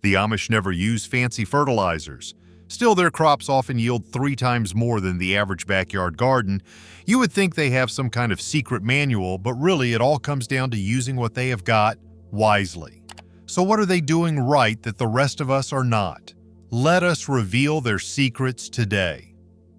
The Amish never use fancy fertilizers. Still, their crops often yield 3 times more than the average backyard garden. You would think they have some kind of secret manual, but really it all comes down to using what they have got wisely. So what are they doing right that the rest of us are not? Let us reveal their secrets today.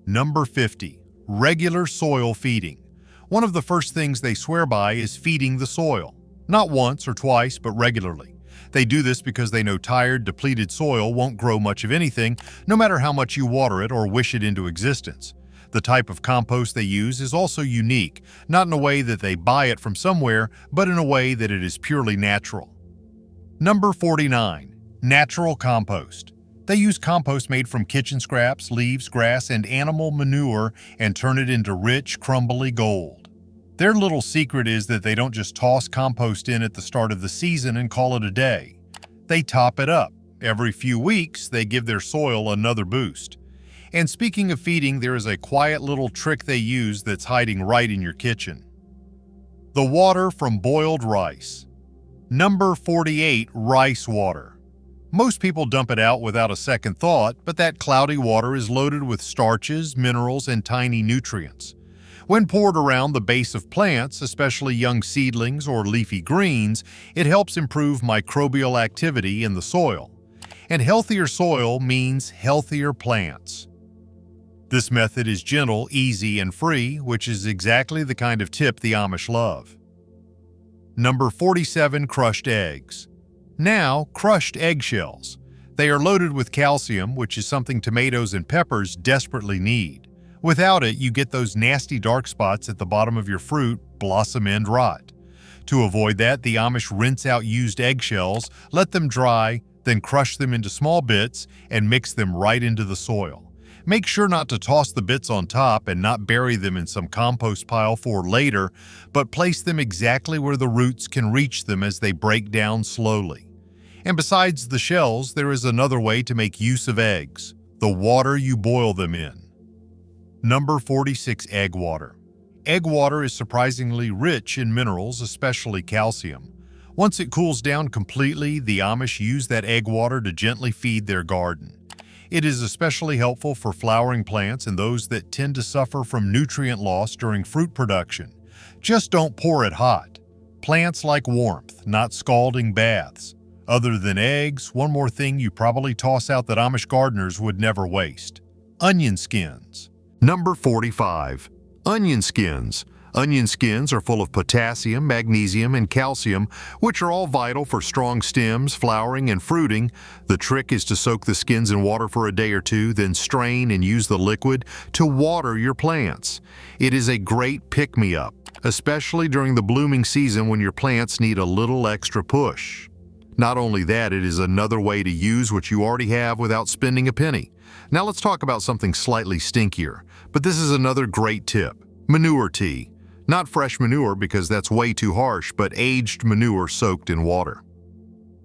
Number 50. Regular soil feeding. One of the first things they swear by is feeding the soil. Not once or twice, but regularly. They do this because they know tired, depleted soil won't grow much of anything, no matter how much you water it or wish it into existence. The type of compost they use is also unique, not in a way that they buy it from somewhere, but in a way that it is purely natural. Number 49. Natural compost. They use compost made from kitchen scraps, leaves, grass, and animal manure and turn it into rich, crumbly gold. Their little secret is that they don't just toss compost in at the start of the season and call it a day. They top it up. Every few weeks, they give their soil another boost. And speaking of feeding, there is a quiet little trick they use that's hiding right in your kitchen. The water from boiled rice. Number 48. Rice water. Most people dump it out without a second thought, but that cloudy water is loaded with starches, minerals, and tiny nutrients. When poured around the base of plants, especially young seedlings or leafy greens, it helps improve microbial activity in the soil. And healthier soil means healthier plants. This method is gentle, easy, and free, which is exactly the kind of tip the Amish love. Number 47. Crushed eggs. Now, crushed eggshells. They are loaded with calcium, which is something tomatoes and peppers desperately need. Without it, you get those nasty dark spots at the bottom of your fruit, blossom end rot. To avoid that, the Amish rinse out used eggshells, let them dry, then crush them into small bits and mix them right into the soil. Make sure not to toss the bits on top and not bury them in some compost pile for later, but place them exactly where the roots can reach them as they break down slowly. And besides the shells, there is another way to make use of eggs: the water you boil them in. Number 46. Egg water. Egg water is surprisingly rich in minerals, especially calcium. Once it cools down completely, the Amish use that egg water to gently feed their garden. It is especially helpful for flowering plants and those that tend to suffer from nutrient loss during fruit production. Just don't pour it hot. Plants like warmth, not scalding baths. Other than eggs, one more thing you probably toss out that Amish gardeners would never waste: onion skins. Number 45. Onion skins. Onion skins are full of potassium, magnesium, and calcium, which are all vital for strong stems, flowering, and fruiting. The trick is to soak the skins in water for a day or two, then strain and use the liquid to water your plants. It is a great pick-me-up, especially during the blooming season when your plants need a little extra push. Not only that, it is another way to use what you already have without spending a penny. Now let's talk about something slightly stinkier, but this is another great tip: manure tea. Not fresh manure because that's way too harsh, but aged manure soaked in water.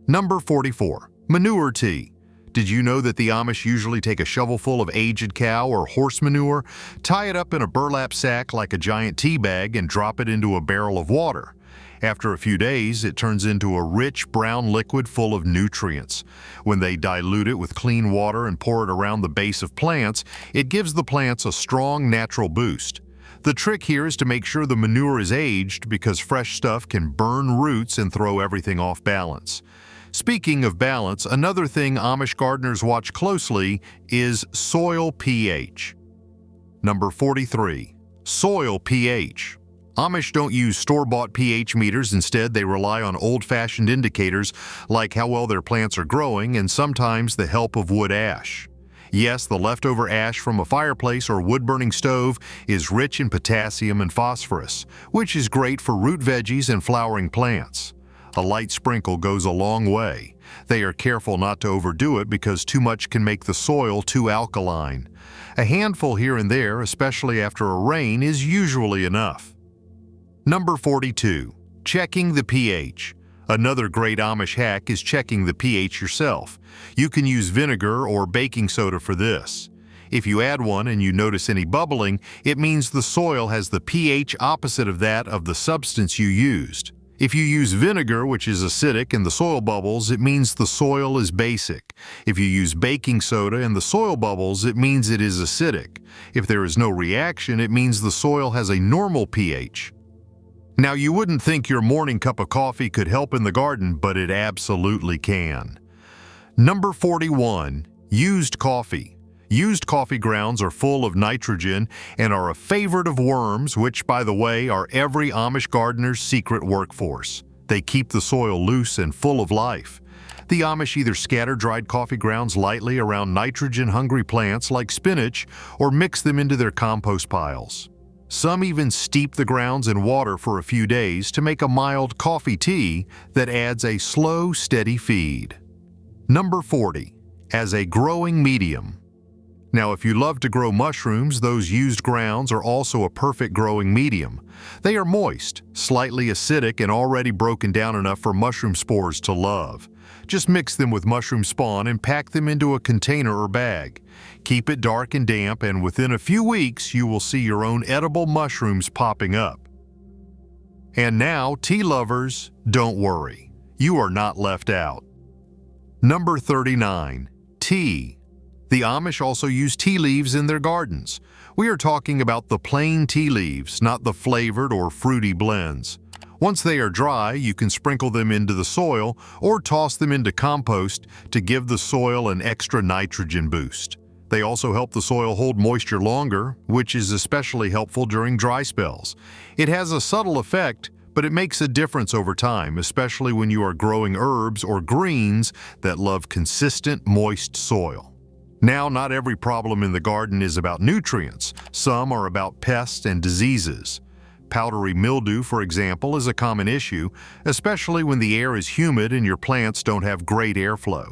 Number 44. Manure tea. Did you know that the Amish usually take a shovelful of aged cow or horse manure, tie it up in a burlap sack like a giant tea bag, and drop it into a barrel of water? After a few days, it turns into a rich brown liquid full of nutrients. When they dilute it with clean water and pour it around the base of plants, it gives the plants a strong natural boost. The trick here is to make sure the manure is aged, because fresh stuff can burn roots and throw everything off balance. Speaking of balance, another thing Amish gardeners watch closely is soil pH. Number 43. Soil pH. Amish don't use store-bought pH meters. Instead, they rely on old-fashioned indicators like how well their plants are growing and sometimes the help of wood ash. Yes, the leftover ash from a fireplace or wood-burning stove is rich in potassium and phosphorus, which is great for root veggies and flowering plants. A light sprinkle goes a long way. They are careful not to overdo it because too much can make the soil too alkaline. A handful here and there, especially after a rain, is usually enough. Number 42. Checking the pH. Another great Amish hack is checking the pH yourself. You can use vinegar or baking soda for this. If you add one and you notice any bubbling, it means the soil has the pH opposite of that of the substance you used. If you use vinegar, which is acidic, and the soil bubbles, it means the soil is basic. If you use baking soda and the soil bubbles, it means it is acidic. If there is no reaction, it means the soil has a normal pH. Now, you wouldn't think your morning cup of coffee could help in the garden, but it absolutely can. Number 41. Used coffee. Used coffee grounds are full of nitrogen and are a favorite of worms, which, by the way, are every Amish gardener's secret workforce. They keep the soil loose and full of life. The Amish either scatter dried coffee grounds lightly around nitrogen-hungry plants like spinach or mix them into their compost piles. Some even steep the grounds in water for a few days to make a mild coffee tea that adds a slow, steady feed. Number 40. As a growing medium. Now, if you love to grow mushrooms, those used grounds are also a perfect growing medium. They are moist, slightly acidic, and already broken down enough for mushroom spores to love. Just mix them with mushroom spawn and pack them into a container or bag. Keep it dark and damp, and within a few weeks, you will see your own edible mushrooms popping up. And now, tea lovers, don't worry. You are not left out. Number 39. Tea. The Amish also use tea leaves in their gardens. We are talking about the plain tea leaves, not the flavored or fruity blends. Once they are dry, you can sprinkle them into the soil or toss them into compost to give the soil an extra nitrogen boost. They also help the soil hold moisture longer, which is especially helpful during dry spells. It has a subtle effect, but it makes a difference over time, especially when you are growing herbs or greens that love consistent, moist soil. Now, not every problem in the garden is about nutrients. Some are about pests and diseases. Powdery mildew, for example, is a common issue, especially when the air is humid and your plants don't have great airflow.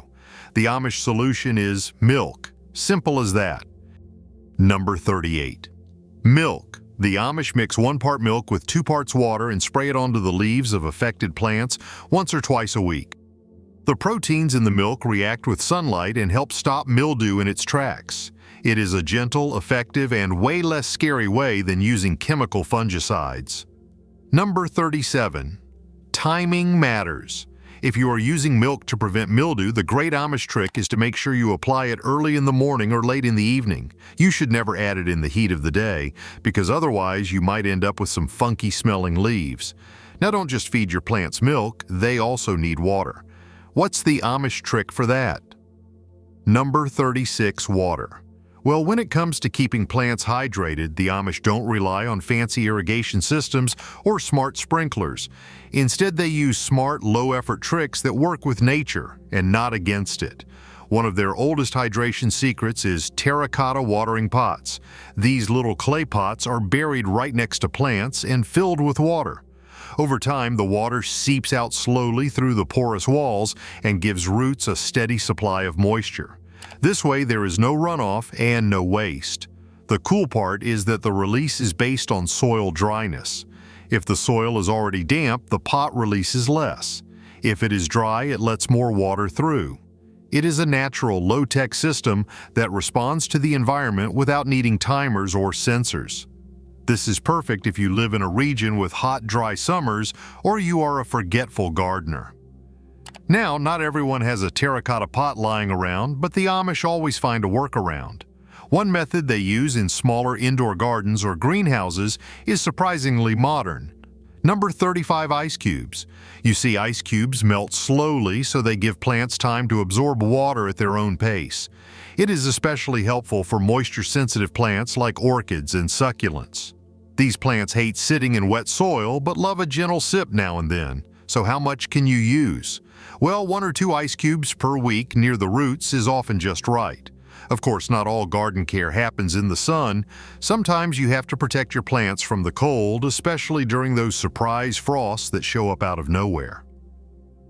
The Amish solution is milk. Simple as that. Number 38. Milk. The Amish mix 1 part milk with 2 parts water and spray it onto the leaves of affected plants once or twice a week. The proteins in the milk react with sunlight and help stop mildew in its tracks. It is a gentle, effective, and way less scary way than using chemical fungicides. Number 37. Timing matters. If you are using milk to prevent mildew, the great Amish trick is to make sure you apply it early in the morning or late in the evening. You should never add it in the heat of the day, because otherwise you might end up with some funky-smelling leaves. Now, don't just feed your plants milk, they also need water. What's the Amish trick for that? Number 36. Water. Well, when it comes to keeping plants hydrated, the Amish don't rely on fancy irrigation systems or smart sprinklers. Instead, they use smart, low-effort tricks that work with nature and not against it. One of their oldest hydration secrets is terracotta watering pots. These little clay pots are buried right next to plants and filled with water. Over time, the water seeps out slowly through the porous walls and gives roots a steady supply of moisture. This way, there is no runoff and no waste. The cool part is that the release is based on soil dryness. If the soil is already damp, the pot releases less. If it is dry, it lets more water through. It is a natural, low-tech system that responds to the environment without needing timers or sensors. This is perfect if you live in a region with hot, dry summers or you are a forgetful gardener. Now, not everyone has a terracotta pot lying around, but the Amish always find a workaround. One method they use in smaller indoor gardens or greenhouses is surprisingly modern. Number 35. Ice cubes. You see, ice cubes melt slowly, so they give plants time to absorb water at their own pace. It is especially helpful for moisture-sensitive plants like orchids and succulents. These plants hate sitting in wet soil, but love a gentle sip now and then. So how much can you use? Well, 1 or 2 ice cubes per week near the roots is often just right. Of course, not all garden care happens in the sun. Sometimes you have to protect your plants from the cold, especially during those surprise frosts that show up out of nowhere.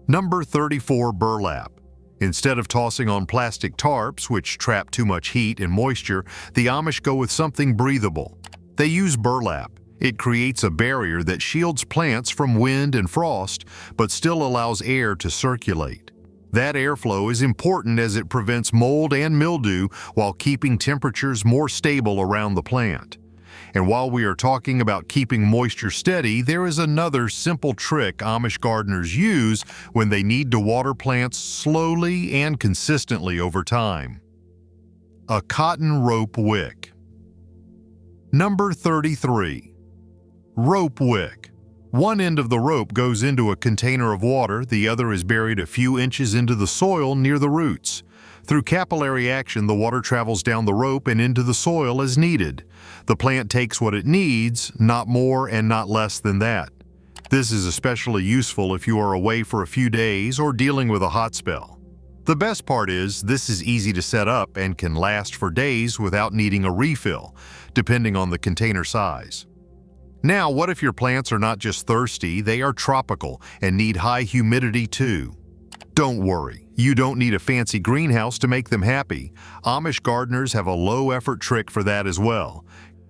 Number 34. Burlap. Instead of tossing on plastic tarps, which trap too much heat and moisture, the Amish go with something breathable. They use burlap. It creates a barrier that shields plants from wind and frost, but still allows air to circulate. That airflow is important as it prevents mold and mildew while keeping temperatures more stable around the plant. And while we are talking about keeping moisture steady, there is another simple trick Amish gardeners use when they need to water plants slowly and consistently over time. A cotton rope wick. Number 33. Rope wick. One end of the rope goes into a container of water, the other is buried a few inches into the soil near the roots. Through capillary action, the water travels down the rope and into the soil as needed. The plant takes what it needs, not more and not less than that. This is especially useful if you are away for a few days or dealing with a hot spell. The best part is, this is easy to set up and can last for days without needing a refill, depending on the container size. Now, what if your plants are not just thirsty, they are tropical and need high humidity too? Don't worry, you don't need a fancy greenhouse to make them happy. Amish gardeners have a low-effort trick for that as well.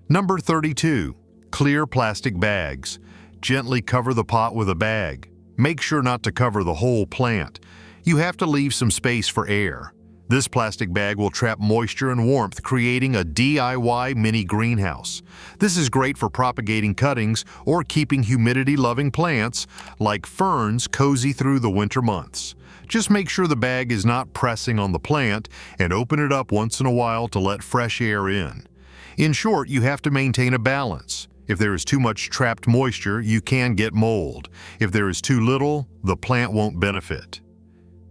Number 32. Clear plastic bags. Gently cover the pot with a bag. Make sure not to cover the whole plant. You have to leave some space for air. This plastic bag will trap moisture and warmth, creating a DIY mini greenhouse. This is great for propagating cuttings or keeping humidity-loving plants like ferns cozy through the winter months. Just make sure the bag is not pressing on the plant and open it up once in a while to let fresh air in. In short, you have to maintain a balance. If there is too much trapped moisture, you can get mold. If there is too little, the plant won't benefit.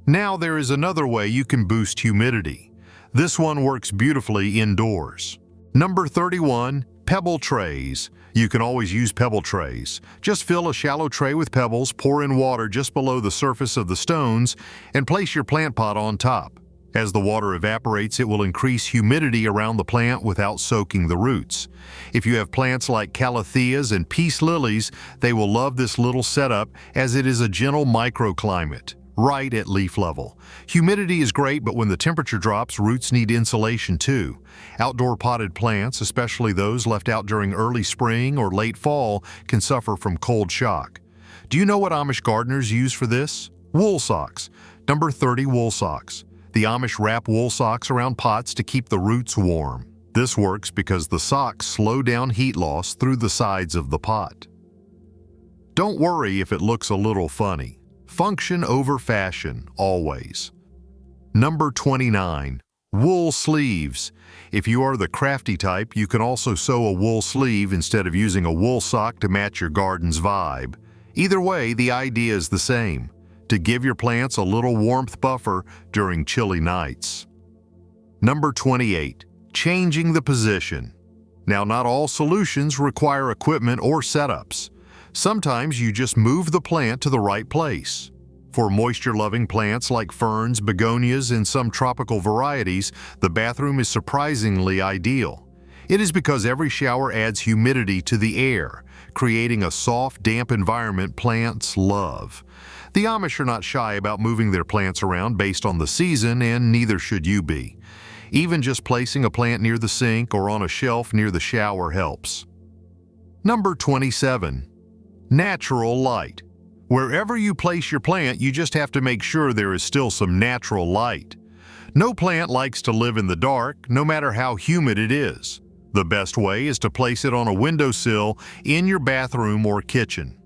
Now there is another way you can boost humidity. This one works beautifully indoors. Number 31. Pebble trays. You can always use pebble trays. Just fill a shallow tray with pebbles, pour in water just below the surface of the stones, and place your plant pot on top. As the water evaporates, it will increase humidity around the plant without soaking the roots. If you have plants like calatheas and peace lilies, they will love this little setup as it is a gentle microclimate, right at leaf level. Humidity is great, but when the temperature drops, roots need insulation too. Outdoor potted plants, especially those left out during early spring or late fall, can suffer from cold shock. Do you know what Amish gardeners use for this? Wool socks. Number 30. Wool socks. The Amish wrap wool socks around pots to keep the roots warm. This works because the socks slow down heat loss through the sides of the pot. Don't worry if it looks a little funny. Function over fashion, always. Number 29. Wool sleeves. If you are the crafty type, you can also sew a wool sleeve instead of using a wool sock to match your garden's vibe. Either way, the idea is the same: to give your plants a little warmth buffer during chilly nights. Number 28. Changing the position. Now, not all solutions require equipment or setups. Sometimes you just move the plant to the right place. For moisture-loving plants like ferns, begonias, and some tropical varieties, the bathroom is surprisingly ideal. It is because every shower adds humidity to the air, creating a soft, damp environment plants love. The Amish are not shy about moving their plants around based on the season, and neither should you be. Even just placing a plant near the sink or on a shelf near the shower helps. Number 27. Natural light. Wherever you place your plant, you just have to make sure there is still some natural light. No plant likes to live in the dark, no matter how humid it is. The best way is to place it on a windowsill in your bathroom or kitchen.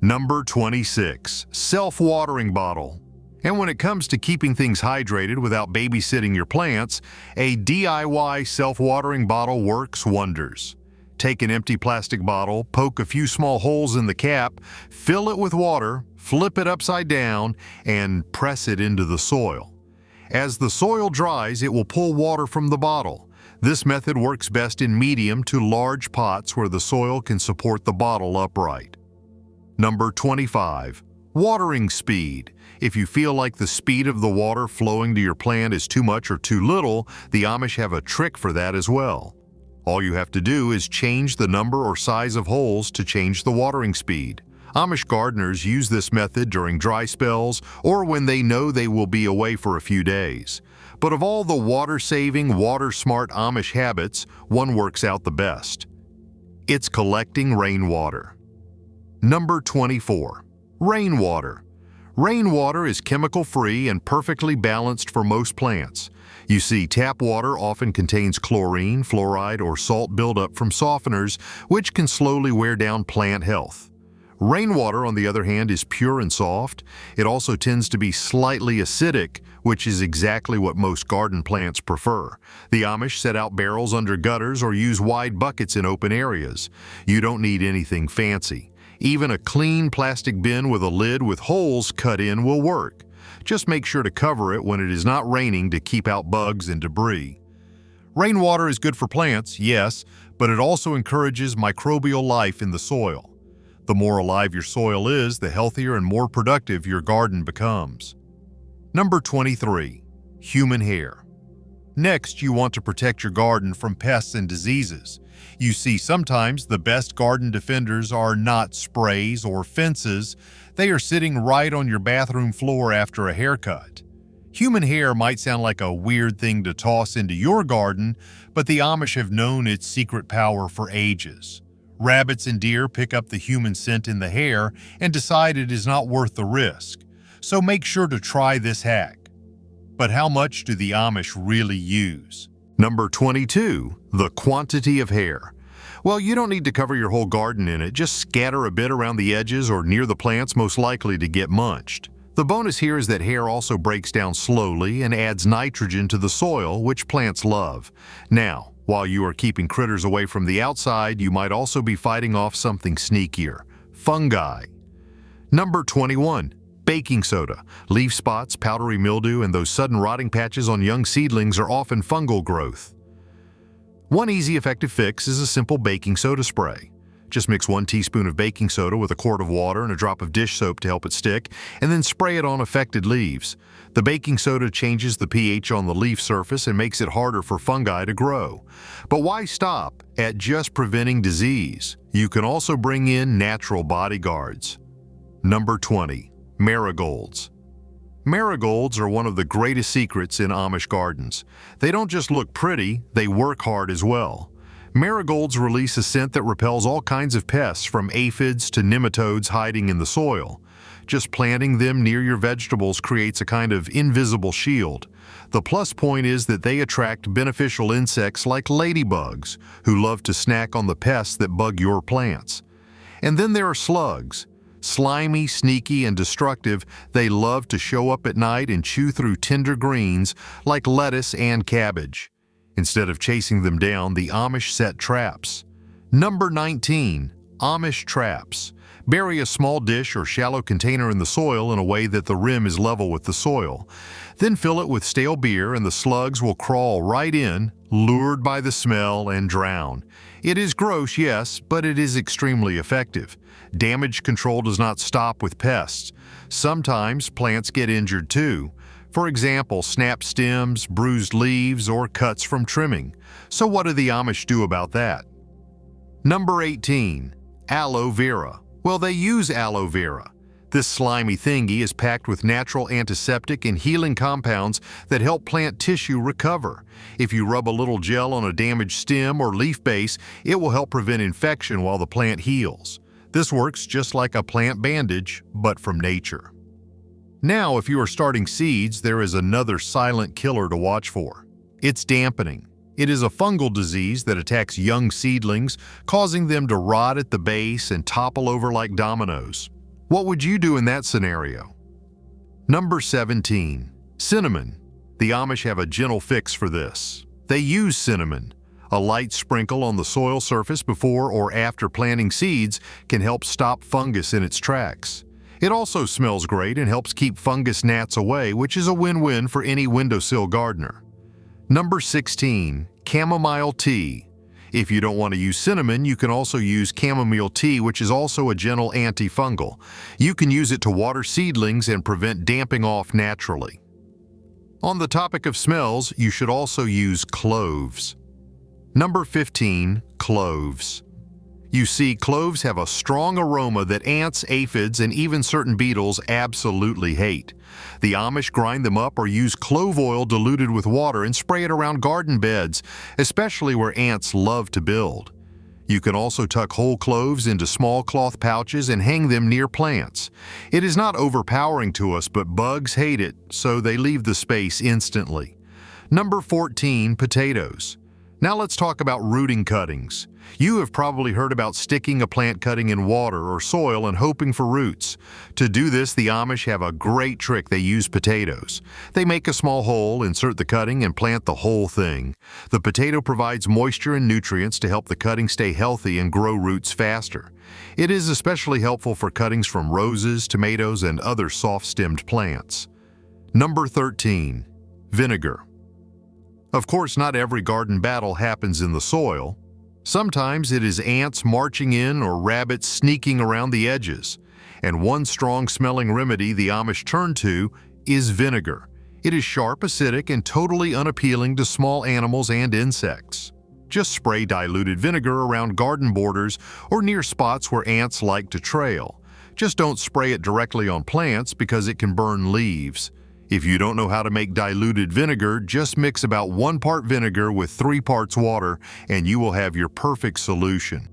Number 26. Self-watering bottle. And when it comes to keeping things hydrated without babysitting your plants, a DIY self-watering bottle works wonders. Take an empty plastic bottle, poke a few small holes in the cap, fill it with water, flip it upside down, and press it into the soil. As the soil dries, it will pull water from the bottle. This method works best in medium to large pots where the soil can support the bottle upright. Number 25. Watering speed. If you feel like the speed of the water flowing to your plant is too much or too little, the Amish have a trick for that as well. All you have to do is change the number or size of holes to change the watering speed. Amish gardeners use this method during dry spells or when they know they will be away for a few days. But of all the water-saving, water-smart Amish habits, one works out the best. It's collecting rainwater. Number 24. Rainwater. Rainwater is chemical-free and perfectly balanced for most plants. You see, tap water often contains chlorine, fluoride, or salt buildup from softeners, which can slowly wear down plant health. Rainwater, on the other hand, is pure and soft. It also tends to be slightly acidic, which is exactly what most garden plants prefer. The Amish set out barrels under gutters or use wide buckets in open areas. You don't need anything fancy. Even a clean plastic bin with a lid with holes cut in will work. Just make sure to cover it when it is not raining to keep out bugs and debris. Rainwater is good for plants, yes, but it also encourages microbial life in the soil. The more alive your soil is, the healthier and more productive your garden becomes. Number 23. Human hair. Next, you want to protect your garden from pests and diseases. You see, sometimes the best garden defenders are not sprays or fences. They are sitting right on your bathroom floor after a haircut. Human hair might sound like a weird thing to toss into your garden, but the Amish have known its secret power for ages. Rabbits and deer pick up the human scent in the hair and decide it is not worth the risk. So make sure to try this hack. But how much do the Amish really use? Number 22. The quantity of hair. Well, you don't need to cover your whole garden in it. Just scatter a bit around the edges or near the plants most likely to get munched. The bonus here is that hair also breaks down slowly and adds nitrogen to the soil, which plants love. Now, while you are keeping critters away from the outside, you might also be fighting off something sneakier: fungi. Number 21. Baking soda. Leaf spots, powdery mildew, and those sudden rotting patches on young seedlings are often fungal growth. One easy, effective fix is a simple baking soda spray. Just mix 1 teaspoon of baking soda with a quart of water and a drop of dish soap to help it stick, and then spray it on affected leaves. The baking soda changes the pH on the leaf surface and makes it harder for fungi to grow. But why stop at just preventing disease? You can also bring in natural bodyguards. Number 20. Marigolds. Marigolds are one of the greatest secrets in Amish gardens. They don't just look pretty, they work hard as well. Marigolds release a scent that repels all kinds of pests, from aphids to nematodes hiding in the soil. Just planting them near your vegetables creates a kind of invisible shield. The plus point is that they attract beneficial insects like ladybugs, who love to snack on the pests that bug your plants. And then there are slugs. Slimy, sneaky, and destructive, they love to show up at night and chew through tender greens like lettuce and cabbage. Instead of chasing them down, the Amish set traps. Number 19. Amish traps. Bury a small dish or shallow container in the soil in a way that the rim is level with the soil. Then fill it with stale beer and the slugs will crawl right in, lured by the smell, and drown. It is gross, yes, but it is extremely effective. Damage control does not stop with pests. Sometimes plants get injured too. For example, snapped stems, bruised leaves, or cuts from trimming. So what do the Amish do about that? Number 18. Aloe vera. Well, they use aloe vera. This slimy thingy is packed with natural antiseptic and healing compounds that help plant tissue recover. If you rub a little gel on a damaged stem or leaf base, it will help prevent infection while the plant heals. This works just like a plant bandage, but from nature. Now, if you are starting seeds, there is another silent killer to watch for. It's dampening. It is a fungal disease that attacks young seedlings, causing them to rot at the base and topple over like dominoes. What would you do in that scenario? Number 17. Cinnamon. The Amish have a gentle fix for this. They use cinnamon. A light sprinkle on the soil surface before or after planting seeds can help stop fungus in its tracks. It also smells great and helps keep fungus gnats away, which is a win-win for any windowsill gardener. Number 16. Chamomile tea. If you don't want to use cinnamon, you can also use chamomile tea, which is also a gentle antifungal. You can use it to water seedlings and prevent damping off naturally. On the topic of smells, you should also use cloves. Number 15. Cloves. You see, cloves have a strong aroma that ants, aphids, and even certain beetles absolutely hate. The Amish grind them up or use clove oil diluted with water and spray it around garden beds, especially where ants love to build. You can also tuck whole cloves into small cloth pouches and hang them near plants. It is not overpowering to us, but bugs hate it, so they leave the space instantly. Number 14, potatoes. Now let's talk about rooting cuttings. You have probably heard about sticking a plant cutting in water or soil and hoping for roots. To do this, the Amish have a great trick. They use potatoes. They make a small hole, insert the cutting, and plant the whole thing. The potato provides moisture and nutrients to help the cutting stay healthy and grow roots faster. It is especially helpful for cuttings from roses, tomatoes, and other soft-stemmed plants. Number 13, vinegar. Of course, not every garden battle happens in the soil. Sometimes it is ants marching in or rabbits sneaking around the edges. And one strong-smelling remedy the Amish turn to is vinegar. It is sharp, acidic, and totally unappealing to small animals and insects. Just spray diluted vinegar around garden borders or near spots where ants like to trail. Just don't spray it directly on plants because it can burn leaves. If you don't know how to make diluted vinegar, just mix about 1 part vinegar with 3 parts water and you will have your perfect solution.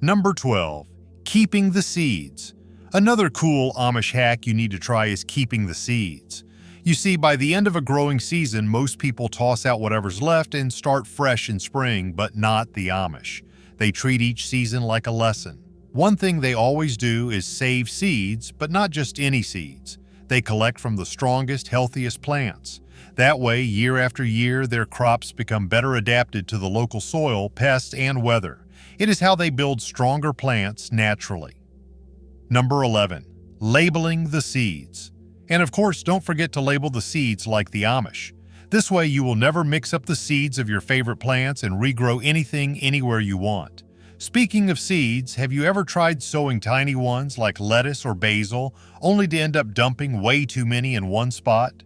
Number 12, keeping the seeds. Another cool Amish hack you need to try is keeping the seeds. You see, by the end of a growing season, most people toss out whatever's left and start fresh in spring, but not the Amish. They treat each season like a lesson. One thing they always do is save seeds, but not just any seeds. They collect from the strongest, healthiest plants. That way, year after year, their crops become better adapted to the local soil, pests, and weather. It is how they build stronger plants naturally. Number 11, labeling the seeds. And of course, don't forget to label the seeds like the Amish. This way, you will never mix up the seeds of your favorite plants and regrow anything anywhere you want. Speaking of seeds, have you ever tried sowing tiny ones like lettuce or basil, only to end up dumping way too many in one spot?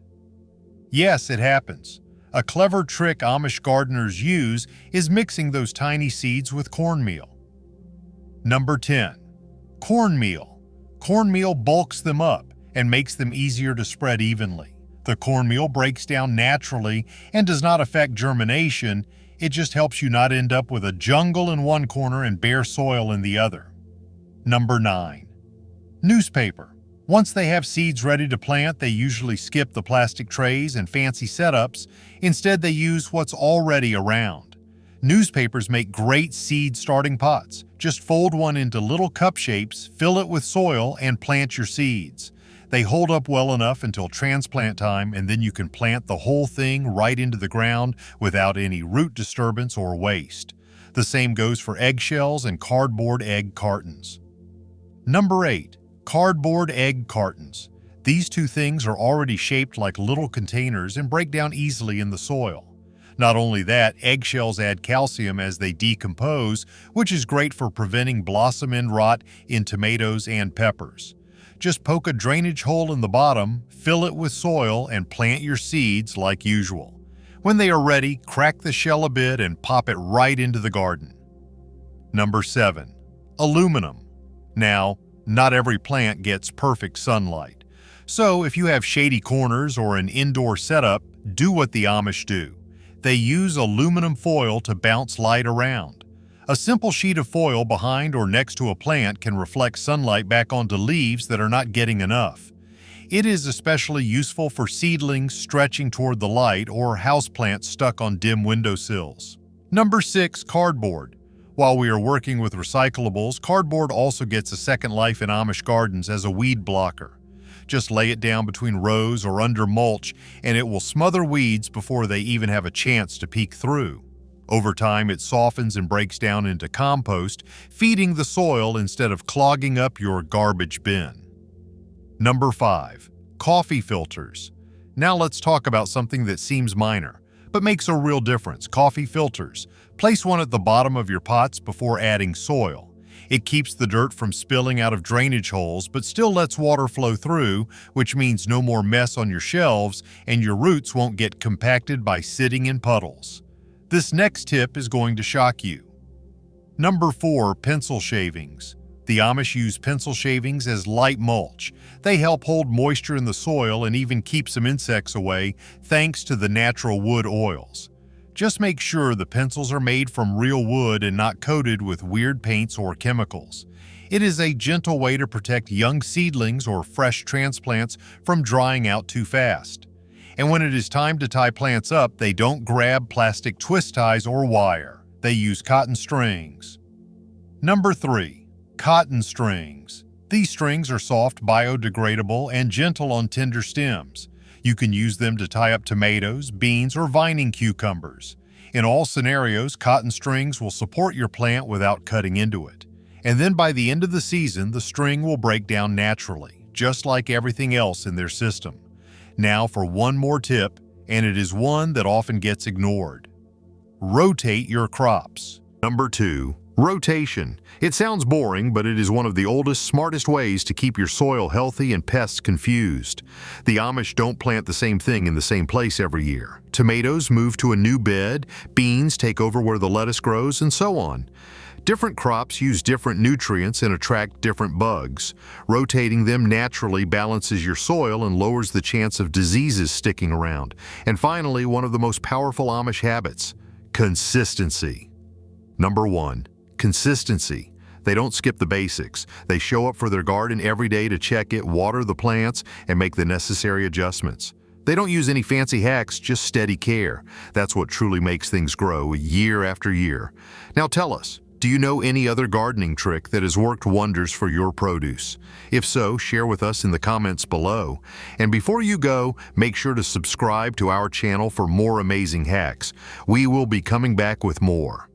Yes, it happens. A clever trick Amish gardeners use is mixing those tiny seeds with cornmeal. Number 10, cornmeal. Cornmeal bulks them up and makes them easier to spread evenly. The cornmeal breaks down naturally and does not affect germination. It just helps you not end up with a jungle in one corner and bare soil in the other. Number 9, newspaper. Once they have seeds ready to plant, they usually skip the plastic trays and fancy setups. Instead, they use what's already around. Newspapers make great seed starting pots. Just fold one into little cup shapes, fill it with soil, and plant your seeds. They hold up well enough until transplant time, and then you can plant the whole thing right into the ground without any root disturbance or waste. The same goes for eggshells and cardboard egg cartons. Number 8, cardboard egg cartons. These two things are already shaped like little containers and break down easily in the soil. Not only that, eggshells add calcium as they decompose, which is great for preventing blossom end rot in tomatoes and peppers. Just poke a drainage hole in the bottom, fill it with soil, and plant your seeds like usual. When they are ready, crack the shell a bit and pop it right into the garden. Number 7, aluminum. Now, not every plant gets perfect sunlight. So if you have shady corners or an indoor setup, do what the Amish do. They use aluminum foil to bounce light around. A simple sheet of foil behind or next to a plant can reflect sunlight back onto leaves that are not getting enough. It is especially useful for seedlings stretching toward the light or houseplants stuck on dim windowsills. Number 6, cardboard. While we are working with recyclables, cardboard also gets a second life in Amish gardens as a weed blocker. Just lay it down between rows or under mulch, and it will smother weeds before they even have a chance to peek through. Over time, it softens and breaks down into compost, feeding the soil instead of clogging up your garbage bin. Number 5, coffee filters. Now let's talk about something that seems minor, but makes a real difference: coffee filters. Place one at the bottom of your pots before adding soil. It keeps the dirt from spilling out of drainage holes, but still lets water flow through, which means no more mess on your shelves, and your roots won't get compacted by sitting in puddles. This next tip is going to shock you. Number 4, pencil shavings. The Amish use pencil shavings as light mulch. They help hold moisture in the soil and even keep some insects away thanks to the natural wood oils. Just make sure the pencils are made from real wood and not coated with weird paints or chemicals. It is a gentle way to protect young seedlings or fresh transplants from drying out too fast. And when it is time to tie plants up, they don't grab plastic twist ties or wire. They use cotton strings. Number 3. Cotton strings. These strings are soft, biodegradable, and gentle on tender stems. You can use them to tie up tomatoes, beans, or vining cucumbers. In all scenarios, cotton strings will support your plant without cutting into it. And then by the end of the season, the string will break down naturally, just like everything else in their system. Now for one more tip, and it is one that often gets ignored. Rotate your crops. Number 2. Rotation. It sounds boring, but it is one of the oldest, smartest ways to keep your soil healthy and pests confused. The Amish don't plant the same thing in the same place every year. Tomatoes move to a new bed, beans take over where the lettuce grows, and so on. Different crops use different nutrients and attract different bugs. Rotating them naturally balances your soil and lowers the chance of diseases sticking around. And finally, one of the most powerful Amish habits: consistency. Number 1. Consistency. They don't skip the basics. They show up for their garden every day to check it, water the plants, and make the necessary adjustments. They don't use any fancy hacks, just steady care. That's what truly makes things grow year after year. Now tell us, do you know any other gardening trick that has worked wonders for your produce? If so, share with us in the comments below. And before you go, make sure to subscribe to our channel for more amazing hacks. We will be coming back with more.